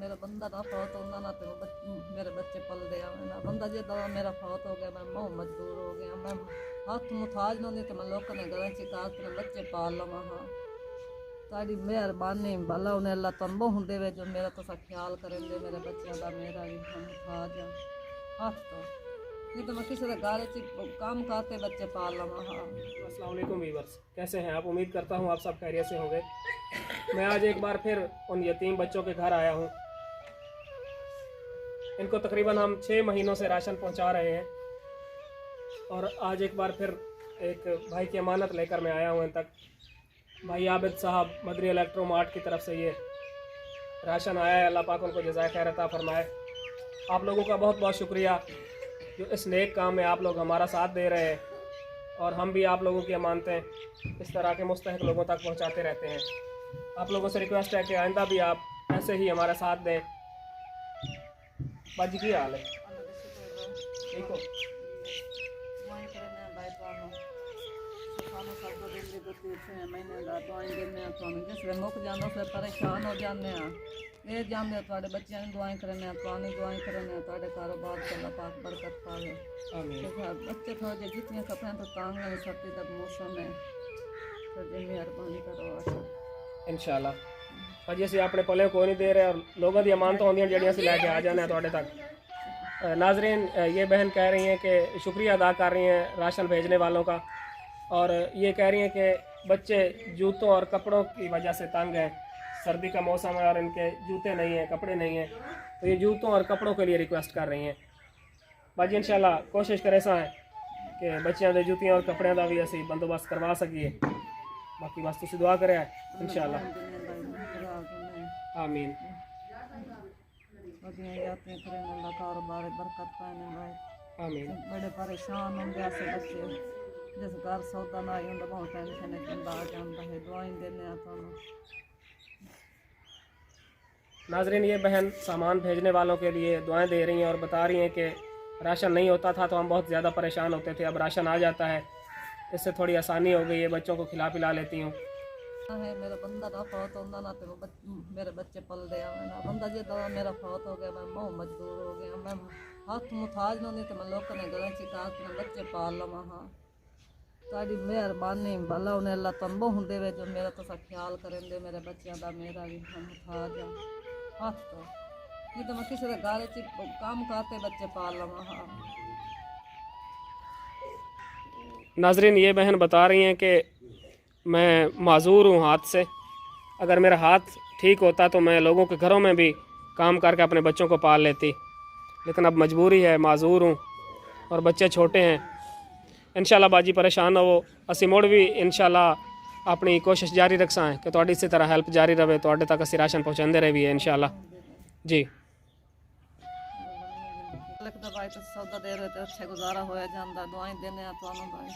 मेरा बंदा ना फौत होंदा ना तो मेरे बच्चे पलदे आवे ना बंदा जे दवा मेरा फौत हो गया मैं मोह मजदूर हो गया मैं हथ मुथाज नहीं तो मैं लोगों ने घर च अपने बच्चे पाल लवा हाँ ताड़ी मेहरबानी भला उन्हें अल्लाह तंबो होंदे वे जो मेरा तो ख्याल करेंगे मेरे बच्चों का मेरा भी हम मुथाज हाथ तो नहीं तो मैं किसी का घर च काम करते बच्चे पाल लवा हाँ। अस्सलाम वालेकुम वीवर्स, कैसे हैं आप? उम्मीद करता हूँ आप सब खैरियत से होंगे। मैं आज एक बार फिर उन यतीम बच्चों के घर आया हूँ। इनको तकरीबन हम 6 महीनों से राशन पहुँचा रहे हैं और आज एक बार फिर एक भाई की अमानत लेकर मैं आया हूँ इन तक। भाई आबिद साहब मदरी इलेक्ट्रो मार्ट की तरफ से ये राशन आया है। अल्लाह पाक उनको जज़ाए खैर अता फरमाए। आप लोगों का बहुत बहुत शुक्रिया जो इस नेक काम में आप लोग हमारा साथ दे रहे हैं और हम भी आप लोगों की अमानतें इस तरह के मुस्तहिक लोगों तक पहुंचाते रहते हैं। आप लोगों से रिक्वेस्ट है कि आइंदा भी आप ऐसे ही हमारा साथ दें। बाजी की हाल है? ठीक हो? मुक जाना फिर परेशान हो जाने ये जाने थोड़े बच्चों ने दुआएं करने पुरानी दुआएं करने थोड़े कारोबार से अल्लाह पाक बरकत पावे। बच्चे थोड़े जितने कपड़े तो तांग नहीं सकते तब मौसम है तो जी मेहरबानी करो इंशाल्लाह। भाजी असं अपने पले कोई नहीं दे रहे और लोगों की अमानत होंदियां जड़ियां असीं लैके आ जाने थोड़े तक। नाजरीन, ये बहन कह रही हैं कि शुक्रिया अदा कर रही हैं राशन भेजने वालों का और ये कह रही हैं कि बच्चे जूतों और कपड़ों की वजह से तंग हैं। सर्दी का मौसम है और इनके जूते नहीं हैं, कपड़े नहीं हैं, तो ये जूतों और कपड़ों के लिए रिक्वेस्ट कर रही हैं। बाजी इंशाल्लाह कोशिश करे सा है कि बच्चों के जूतियां और कपड़ों का भी असी बंदोबस्त करवा सकिए। बाकी बस तुसीं दुआ करें इंशाल्लाह। आमीन। कारोबार बरकत पाने भाई आमीन। बड़े परेशान होंगे ऐसे बच्चे जिस घर सौदा ना ही बहुत टेंशन है बंदा आ जाता है दुआएं देने थानू। नाजरीन, ये बहन सामान भेजने वालों के लिए दुआएं दे रही हैं और बता रही हैं कि राशन नहीं होता था तो हम बहुत ज़्यादा परेशान होते थे, अब राशन आ जाता है, इससे थोड़ी आसानी हो गई है, बच्चों को खिला पिला लेती हूँ। है मेरा बंदा ना फौत होंदा ना तो मेरे बच्चे पलदे आवे ना बंदा जे दवा मेरा फौत हो गया मैं मोह मजदूर हो गया मैं हथ मुथाज नहीं तो मैं लोगों ने घर च अपने बच्चे पाल लवा हाँ ताड़ी मेहरबानी भला उन्हें अल्लाह तंबो होंदे वे जो मेरा तो ख्याल करेंगे मेरे बच्चों का मेरा भी हम मुथाज हाथ तो नहीं तो मैं किसी का घर च काम करते बच्चे पाल लवा हाँ। नाजरीन, ये बहन बता रही हैं कि मैं माजूर हूँ हाथ से। अगर मेरा हाथ ठीक होता तो मैं लोगों के घरों में भी काम करके अपने बच्चों को पाल लेती, लेकिन अब मजबूरी है, माजूर हूँ और बच्चे छोटे हैं। इंशाल्लाह बाजी परेशान हो असी मुड़ भी इंशाल्लाह अपनी कोशिश जारी रखसा है कि तुहाडी इसी तरह हेल्प जारी रहे, तुहाडे तक असी राशन पहुँचाते रहे भी है इंशाल्लाह जी। भाई तो सौदा दे रहे थे अच्छे गुजारा होया जाता दुआएं देने थानू भाई।